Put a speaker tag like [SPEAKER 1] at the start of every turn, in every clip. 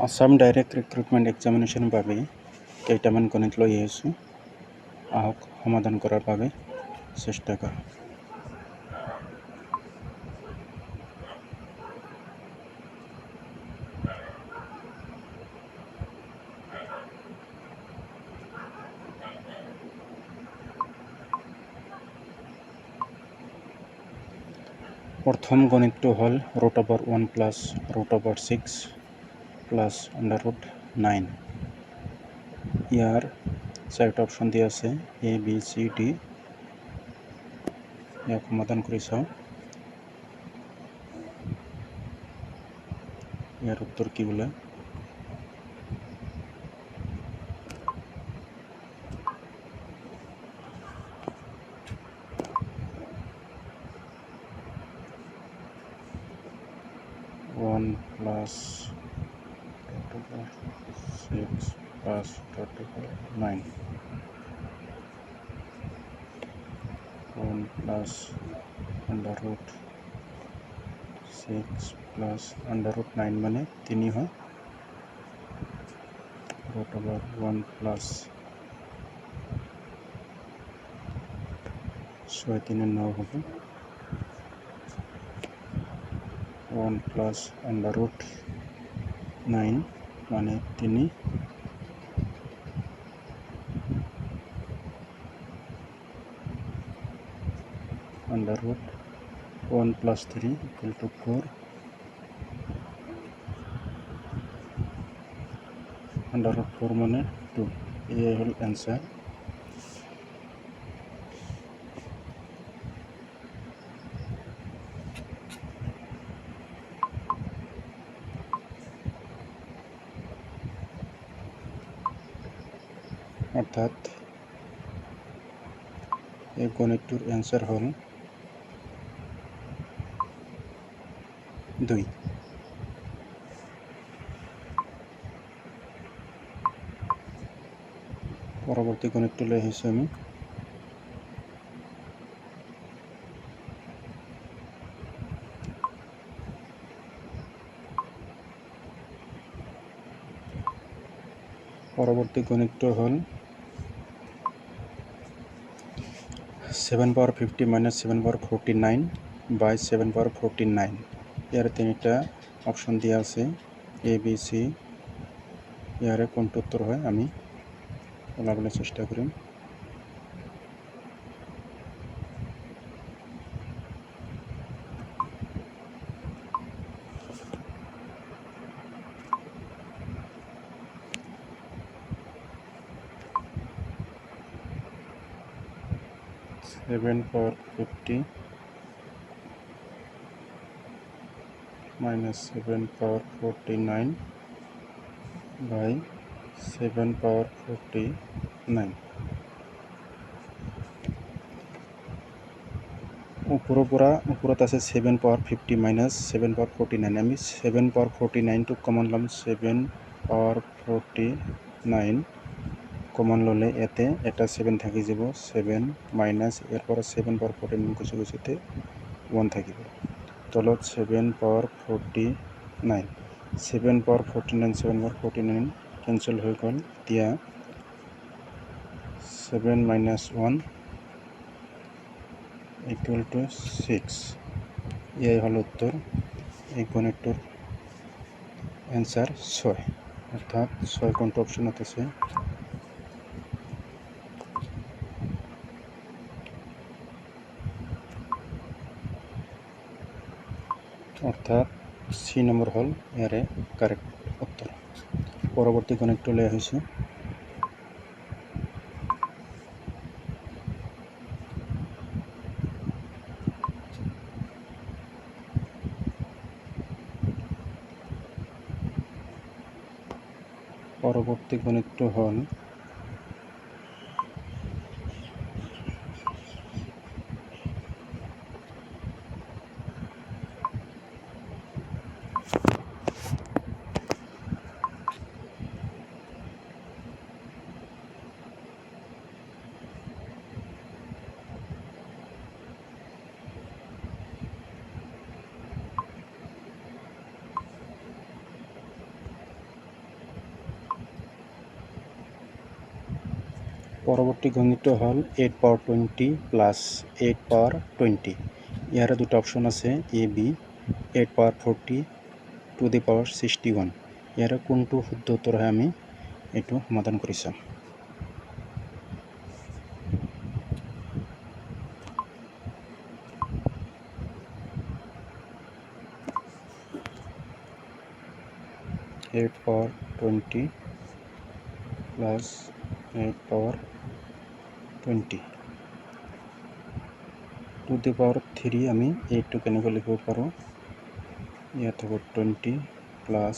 [SPEAKER 1] Assam direct recruitment এক্সামিনেশ্যনৰ বাবে কেইটামান গণিত লৈ আহিছোঁ। আহক সমাধান কৰাৰ বাবে চেষ্টা কৰা। প্ৰথম গণিতটো হ'ল √1 প্লাছ √6 প্লাছ √9। ইয়াৰ চাৰিটা অপশ্যন দিয়া আছে A, B, C, D। ইয়াক সমাধান কৰি চাওঁ। ইয়াৰ উত্তৰ কি বোলে? One plus 6 plus 9 1 plus √6 plus √9 মানে 3 হয়। √1 প্লাস 6 3 9 হবে। 1 প্লাস √9 মানে 3। √1 plus 3 equal to 4. √4 মানে 2। এই হল অ্যান্সার। অর্থাৎ এই গণিতটির অ্যান্সার হল 2। পরবর্তী গণিতটি লৈ আহিছো আমি। পরবর্তী গণিতটো হল 7 power 50 minus 7 power 49 by 7 power 49। ইয়ার তিনটা অপশন দিয়া আছে A, B, C। ইয়ারে কোনটা উত্তর হয় আমি বলার চেষ্টা করি। (7 power 50 minus 7 power 49 by 7 power 49)। উপরত আছে 7 power 50 minus 7 power 49। আমি 7 power 49 টু কমন লম। 7 power 49 কমন ললে এতে এটা 7 থাকি যাব। 7 মাইনাস এরপর 7 power 49 গুছি গুছিতে 1 থাকিব। তলত 7 power 49 7 power 49 7 power 49 কেনসেল হৈ গ'ল। এতিয়া 7 minus 1 equal to 6। এই হল উত্তর। এই গণিতটির অ্যান্সার 6। অর্থাৎ 6 কোনটা অপশনত আছে? অর্থাৎ সি নম্বর হল ইয়ারে কারেক্ট উত্তর। পরবর্তী গণিতটি লৈ আহিছোঁ। পরবর্তী গণিতটি হল পৰৱৰ্তী গণিত হ'ল 8 পাৱাৰ 20 প্লাছ 8 পাৱাৰ 20। ইয়াৰে দুটা অপশ্যন আছে A B. 8 power 40 to the power 61। ইয়াৰে কোনটো শুদ্ধ উত্তৰ হয় আমি এইটো সমাধান কৰি চাম। Eight power 20 plus 8 power 20 to the power 3 আমি এইটো কেনেকৈ লিখিব পাৰোঁ ইয়াত হ'ব 20 প্লাছ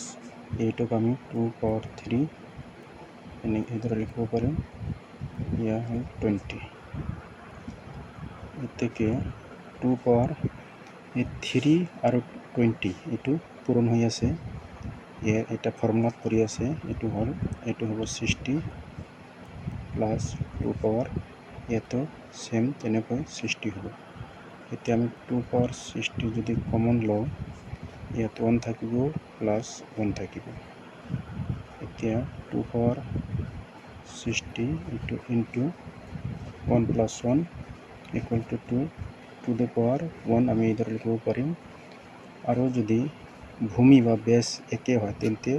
[SPEAKER 1] 8ক আমি 2 পাৱাৰ 3 এনেদৰে লিখিব পাৰিম। ইয়া হ'ল 20। এতেকে 2 পাৱাৰ 3 আৰু 20 এইটো পূৰণ হৈ আছে। ইয়াৰ এটা ফৰ্মুলাত পৰি আছে, এইটো হ'ব 60 প্লাছ 2 পাৱাৰ ইয়াতো সেম তেনেকৈ 60 হ'ব। এতিয়া আমি 2 পাৱাৰ 60 যদি কমন লওঁ ইয়াত 1 থাকিব প্লাছ 1 থাকিব। এতিয়া 2 power 60 into 1 plus 1 equal to 2 to the power 1 আমি এইদৰে লিখিব পাৰিম। আৰু যদি ভূমি বা বেছ একে হয় তেন্তে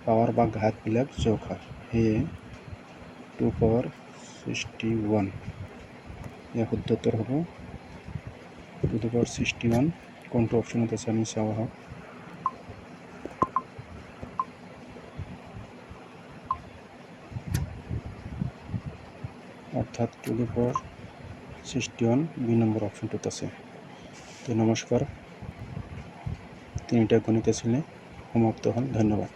[SPEAKER 1] পাৱাৰ বা ঘাতবিলাক যোগ হয়। সেয়ে 2 পাৱাৰ 61 ইয়াৰ শুদ্ধ উত্তৰ হ'ব 2 টু পাৱাৰ 61। কোনটো অপশ্যনত আছে আমি চাওঁ আহক। অৰ্থাৎ 2 টু পাৱাৰ 61 দুই নম্বৰ অপশ্যনটোত আছে। তো নমস্কাৰ, তিনিটা গণিত আছিলে সমাপ্ত হ'ল। ধন্যবাদ।